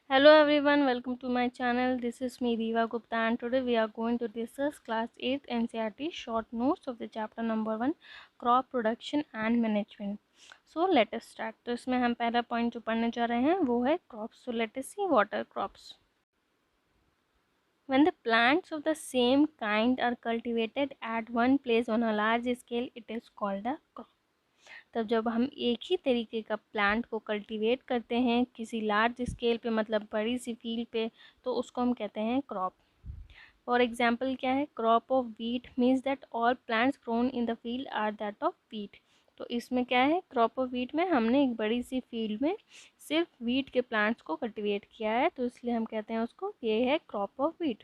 Hello everyone, welcome to my channel. This is me Diva Gupta and today we are going to discuss class 8th NCERT short notes of the chapter number 1 crop production and management. So let us start. तो इसमें हम पहला point जो पढ़ने जा रहे हैं वो है crops. So let us see what are crops. When the plants of the same kind are cultivated at one place on a large scale, it is called a crop. तब जब हम एक ही तरीके का प्लांट को कल्टीवेट करते हैं किसी लार्ज स्केल पे, मतलब बड़ी सी फील्ड पे, तो उसको हम कहते हैं क्रॉप. फॉर एग्जाम्पल क्या है, crop of wheat means that all plants grown in the field are that of wheat. तो इसमें क्या है, क्रॉप ऑफ वीट में हमने एक बड़ी सी फील्ड में सिर्फ वीट के प्लांट्स को कल्टिवेट किया है, तो इसलिए हम कहते हैं उसको ये है क्रॉप ऑफ वीट.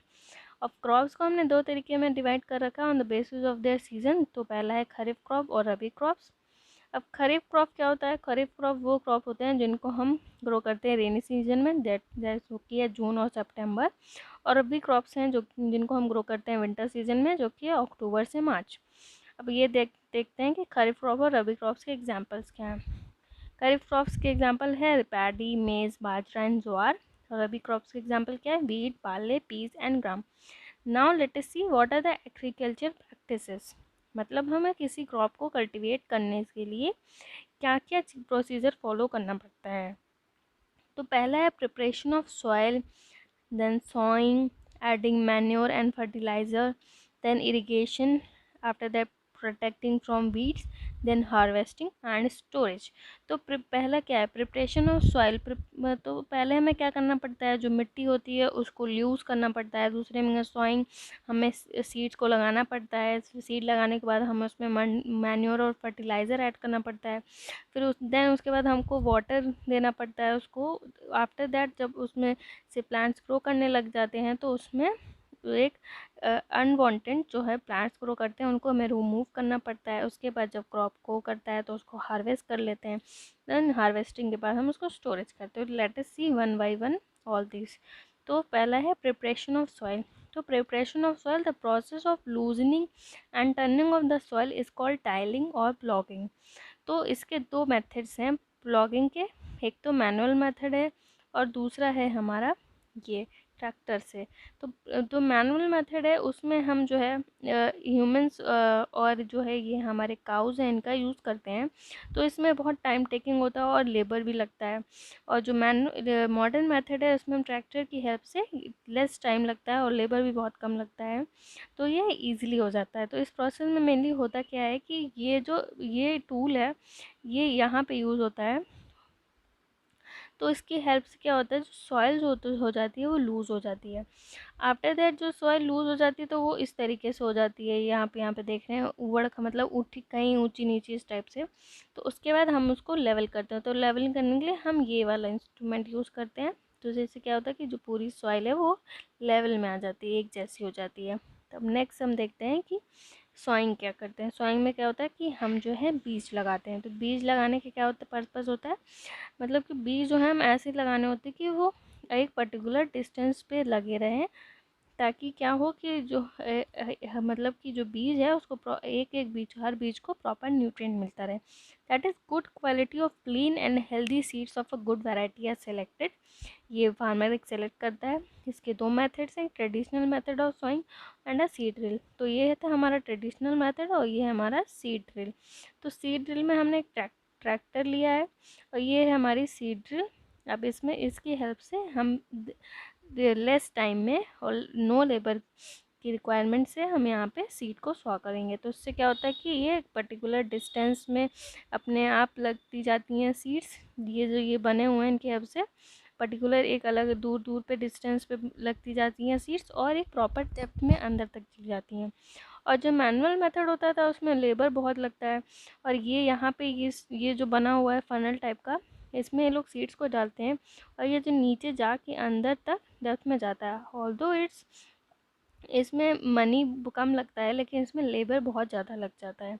अब क्रॉप्स को हमने दो तरीके में डिवाइड कर रखा है on the basis of their season. तो पहला है खरीफ क्रॉप और रबी क्रॉप्स. अब खरीफ क्रॉप क्या होता है, खरीफ क्रॉप वो क्रॉप होते हैं जिनको हम ग्रो करते हैं रेनी सीजन में, दैट जो कि है जून और सितंबर. और रबी क्रॉप्स हैं जो जिनको हम ग्रो करते हैं विंटर सीजन में, जो कि है अक्टूबर से मार्च. अब ये देखते हैं कि खरीफ क्रॉप और रबी क्रॉप्स के एग्जांपल्स क्या हैं. खरीफ क्रॉप्स के एग्जांपल है पैडी, मेज, बाजरा एंड ज्वार. और रबी क्रॉप्स के एग्जांपल क्या है, wheat, barley, peas and gram. Now let us see what are the agriculture practices. मतलब हमें किसी क्रॉप को कल्टीवेट करने के लिए क्या क्या प्रोसीजर फॉलो करना पड़ता है. तो पहला है preparation of soil, then sowing, adding manure and fertiliser, then irrigation, after that protecting from weeds, then harvesting and storage. तो पहला क्या है, प्रिपरेशन ऑफ सॉइल. तो पहले हमें क्या करना पड़ता है, जो मिट्टी होती है उसको ल्यूज़ करना पड़ता है. दूसरे में सॉइंग, हमें सीड्स को लगाना पड़ता है. सीड लगाने के बाद हमें उसमें मैन्योर और फर्टिलाइज़र ऐड करना पड़ता है. फिर उसके बाद हमको वाटर देना पड़ता है उसको. आफ्टर दैट जब उसमें से प्लांट्स ग्रो करने लग जाते हैं तो उसमें एक अनवांटेड जो है प्लांट्स ग्रो करते हैं उनको हमें रिमूव करना पड़ता है. उसके बाद जब क्रॉप ग्रो करता है तो उसको हार्वेस्ट कर लेते हैं. देन हार्वेस्टिंग के बाद हम उसको स्टोरेज करते हैं. Let us see one by one all this. तो पहला है प्रिपरेशन ऑफ सॉइल. तो preparation of soil, the process of loosening and turning of the soil is called tilling और प्लॉगिंग. तो इसके दो मेथड्स हैं प्लॉगिंग के. एक तो मैनुअल मेथड है और दूसरा है हमारा ये ट्रैक्टर से. तो मैनुअल मेथड है उसमें हम जो है ह्यूमंस और जो है ये हमारे काउज़ हैं इनका यूज़ करते हैं. तो इसमें बहुत टाइम टेकिंग होता है और लेबर भी लगता है. और जो मॉडर्न मेथड है उसमें हम ट्रैक्टर की हेल्प से लेस टाइम लगता है और लेबर भी बहुत कम लगता है. तो ये ईज़िली हो जाता है. तो इस प्रोसेस में मेनली होता क्या है कि ये टूल है ये यहाँ पे यूज़ होता है. तो इसकी हेल्प से क्या होता है, जो सॉइल जो हो जाती है वो लूज़ हो जाती है. आफ्टर दैट जो सॉइल लूज़ हो जाती है तो वो इस तरीके से हो जाती है, यहाँ पे देख रहे हैं ऊबड़ का मतलब ऊँची कहीं ऊँची नीची इस टाइप से. तो उसके बाद हम उसको लेवल करते हैं. तो लेवलिंग करने के लिए हम ये वाला इंस्ट्रूमेंट यूज़ करते हैं. तो जैसे क्या होता है कि जो पूरी सॉइल है वो लेवल में आ जाती है, एक जैसी हो जाती है. तब नेक्स्ट हम देखते हैं कि सॉइंग क्या करते हैं. सॉइंग में क्या होता है कि हम जो है बीज लगाते हैं. तो बीज लगाने के क्या होता है, पर्पज़ होता है, मतलब कि बीज जो है हम ऐसे लगाने होते हैं कि वो एक पर्टिकुलर डिस्टेंस पे लगे रहें, ताकि क्या हो कि जो मतलब कि जो बीज है उसको एक एक बीज हर बीज को प्रॉपर न्यूट्रिएंट मिलता रहे. That is good quality of clean and healthy seeds of a good variety are selected. ये फार्मर एक सेलेक्ट करता है. इसके दो मेथड्स हैं, traditional method of sowing and a seed drill. तो ये था हमारा ट्रेडिशनल मेथड और ये हमारा सीड ड्रिल. तो सीड ड्रिल में हमने एक ट्रैक्टर लिया है और ये है हमारी सीड ड्रिल. अब इसमें इसकी हेल्प से हम लेस टाइम में और नो लेबर की रिक्वायरमेंट से हम यहाँ पे सीड को सॉ करेंगे. तो इससे क्या होता है कि ये एक पर्टिकुलर डिस्टेंस में अपने आप लगती जाती हैं सीड्स. ये जो ये बने हुए हैं इनकी हेल्प से पर्टिकुलर एक अलग दूर दूर पे डिस्टेंस पे लगती जाती हैं सीड्स और एक प्रॉपर डेप्थ में अंदर तक चली जाती हैं. और जो मैनुअल मेथड होता था उसमें लेबर बहुत लगता है. और ये यहाँ पे ये जो बना हुआ है फनल टाइप का, इसमें ये लोग सीड्स को डालते हैं और ये जो नीचे जाके अंदर तक डेप्थ में जाता है. ऑल्दो इसमें मनी कम लगता है लेकिन इसमें लेबर बहुत ज़्यादा लग जाता है.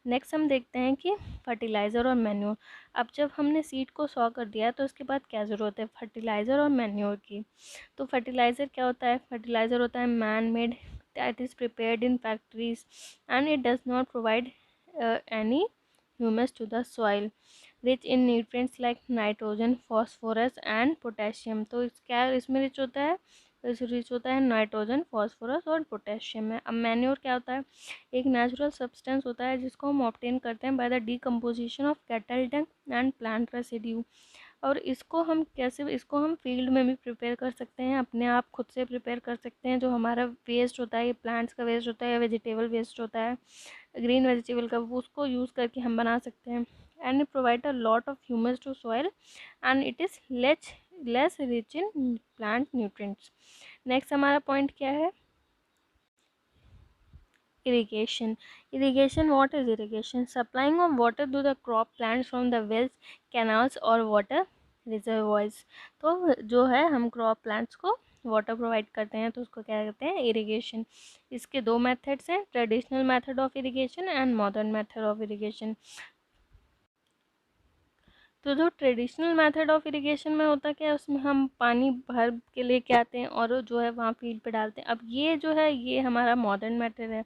नेक्स्ट हम देखते हैं कि फर्टिलाइज़र और मैन्योर. अब जब हमने सीड को सॉ कर दिया तो उसके बाद क्या ज़रूरत है, फर्टिलाइज़र और मैन्योर की. तो फर्टिलाइज़र क्या होता है, फर्टिलाइज़र होता है man made, that is prepared in factories and it does not provide any humus to the soil. Rich in nutrients like nitrogen, phosphorus and potassium. तो इस क्या इसमें रिच होता है, रिच होता है नाइट्रोजन, फॉस्फोरस और पोटेशियम में। अब मैन्योर क्या होता है, एक नेचुरल सब्सटेंस होता है जिसको हम ऑब्टेन करते हैं by the decomposition of cattle Dang and plant residue. और इसको हम फील्ड में भी प्रिपेयर कर सकते हैं, अपने आप खुद से प्रिपेयर कर सकते हैं। जो हमारा वेस्ट होता है, ये प्लांट्स का वेस्ट होता है या वेजिटेबल वेस्ट होता है, ग्रीन वेजिटेबल का, वो उसको यूज़ करके हम बना सकते हैं। And provide a lot of humus to soil and it is less rich in plant nutrients. Next हमारा पॉइंट क्या है, irrigation. Irrigation, what is irrigation? Supplying of water to the crop plants from the wells, canals or water reservoirs. तो जो है हम crop plants को water provide करते हैं तो उसको क्या कहते हैं, इरिगेशन। इसके दो मेथड्स हैं, traditional method of irrigation and modern method of irrigation. तो जो ट्रेडिशनल मेथड ऑफ इरिगेशन में होता क्या है, उसमें हम पानी भर के लेके आते हैं और जो है वहाँ फील्ड पे डालते हैं। अब ये जो है ये हमारा मॉडर्न मेथड है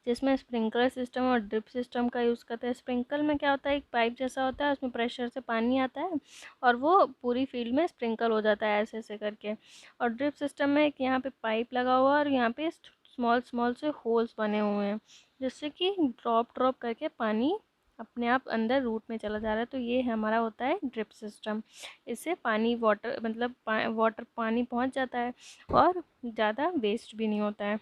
जिसमें स्प्रिंकलर सिस्टम और ड्रिप सिस्टम का यूज़ करते हैं। स्प्रिंकल में क्या होता है, एक पाइप जैसा होता है, उसमें प्रेशर से पानी आता है और वो पूरी फील्ड में स्प्रिंकल हो जाता है ऐसे ऐसे करके। और ड्रिप सिस्टम में एक यहाँ पे पाइप लगा हुआ है और यहाँ पे स्मॉल स्मॉल से होल्स बने हुए हैं जिससे कि ड्रॉप ड्रॉप करके पानी अपने आप अंदर रूट में चला जा रहा है। तो ये हमारा होता है ड्रिप सिस्टम। इससे पानी वाटर मतलब वाटर पानी पहुंच जाता है और ज़्यादा वेस्ट भी नहीं होता है।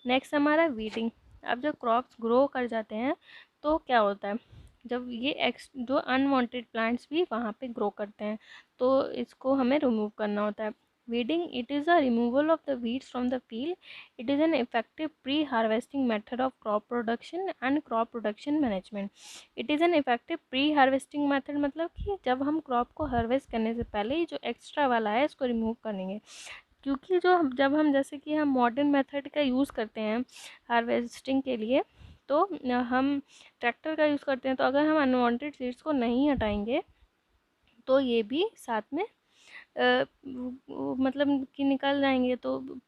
नेक्स्ट हमारा वीडिंग। अब जब क्रॉप्स ग्रो कर जाते हैं तो क्या होता है, जब ये जो अनवांटेड प्लांट्स भी वहाँ पे ग्रो करते हैं तो इसको हमें रिमूव करना होता है। Weeding, it is a removal of the weeds from the field. It is an effective pre-harvesting method of crop production and crop production management. It is an effective pre-harvesting method मतलब कि जब हम crop को harvest करने से पहले ही जो extra वाला है इसको रिमूव करेंगे। क्योंकि जब हम जैसे कि हम मॉडर्न मेथड का यूज़ करते हैं हार्वेस्टिंग के लिए तो हम ट्रैक्टर का यूज़ करते हैं, तो अगर हम अनवांटेड सीड्स को नहीं हटाएंगे तो ये भी साथ में मतलब कि निकल जाएंगे, तो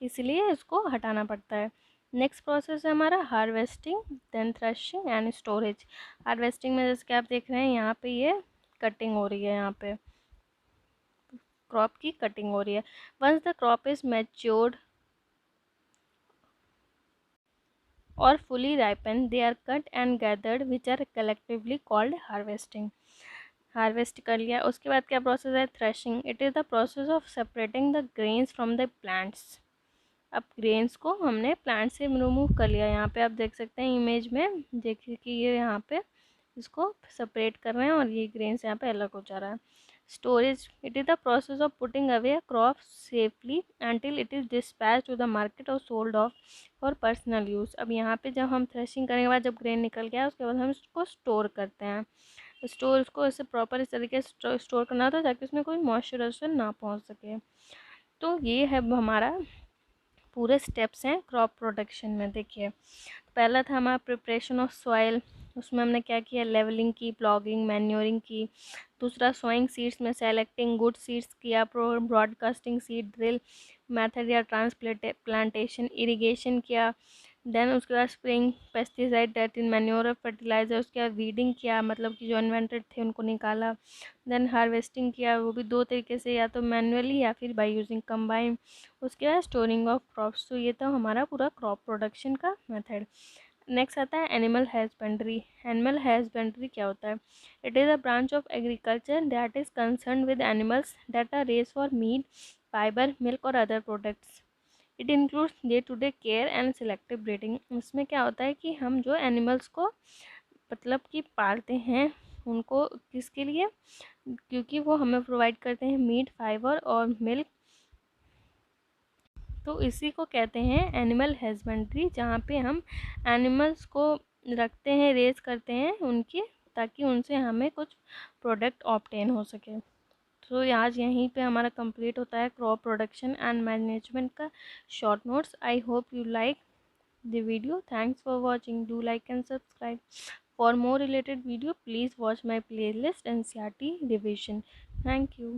इसलिए इसको हटाना पड़ता है। नेक्स्ट प्रोसेस है हमारा harvesting, then threshing and storage. Harvesting में जैसे कि आप देख रहे हैं यहाँ पे ये कटिंग हो रही है, यहाँ पे क्रॉप की कटिंग हो रही है। Once the crop is matured और fully ripened, they are cut and gathered, which are collectively called harvesting. Harvest कर लिया, उसके बाद क्या प्रोसेस है, threshing. It is the process of separating the grains from the plants. अब grains को हमने प्लांट से रिमूव कर लिया, यहाँ पे आप देख सकते हैं इमेज में, देखिए कि ये यहाँ पे इसको सेपरेट कर रहे हैं और ये ग्रेन्स यहाँ पे अलग हो जा रहा है। Storage, it is the process of putting away a crop safely until it is dispatch to the market और sold off for personal use. अब यहाँ पे जब हम थ्रेशिंग करने के बाद जब ग्रेन निकल गया उसके बाद हम इसको स्टोर करते हैं। स्टोर उसको ऐसे प्रॉपर इस तरीके से स्टोर करना होता है ताकि उसमें कोई मॉइस्चराइजेशन ना पहुँच सके। तो ये है हमारा पूरे स्टेप्स हैं क्रॉप प्रोडक्शन में। देखिए पहला था हमारा प्रिपरेशन ऑफ सॉइल, उसमें हमने क्या किया, लेवलिंग की, प्लॉगिंग, मैन्योरिंग की। दूसरा सोइंग सीड्स में सेलेक्टिंग गुड सीड्स किया, ब्रॉडकास्टिंग सीड ड्रिल मेथड या ट्रांसप्लांटेशन, इरिगेशन किया। देन उसके बाद स्प्रिंग पेस्टिसाइड, डेटिन मैन्योर और फर्टिलाइज़र। उसके बाद वीडिंग किया, मतलब कि जो इन्वेंटेड थे उनको निकाला। देन हार्वेस्टिंग किया, वो भी दो तरीके से, या तो मैनुअली या फिर बाय यूजिंग कंबाइन। उसके बाद स्टोरिंग ऑफ क्रॉप्स। तो ये तो हमारा पूरा क्रॉप प्रोडक्शन का मेथड। नेक्स्ट आता है एनिमल हैजबेंड्री। एनिमल हैजबेंड्री क्या होता है, it is a branch of agriculture that is concern with animals that are raise for meat, fibre, milk और other products. It includes day to day care and selective breeding. इसमें क्या होता है कि हम जो एनिमल्स को मतलब कि पालते हैं उनको किसके लिए, क्योंकि वो हमें प्रोवाइड करते हैं मीट, फाइबर और मिल्क। तो इसी को कहते हैं एनिमल हस्बेंड्री, जहाँ पे हम एनिमल्स को रखते हैं, रेज करते हैं उनकी, ताकि उनसे हमें कुछ प्रोडक्ट ऑब्टेन हो सके। तो आज यहीं पे हमारा कंप्लीट होता है क्रॉप प्रोडक्शन एंड मैनेजमेंट का short notes. I hope you like the video. Thanks for watching. Do like and subscribe. For more related video, please watch my playlist NCERT revision. Thank you.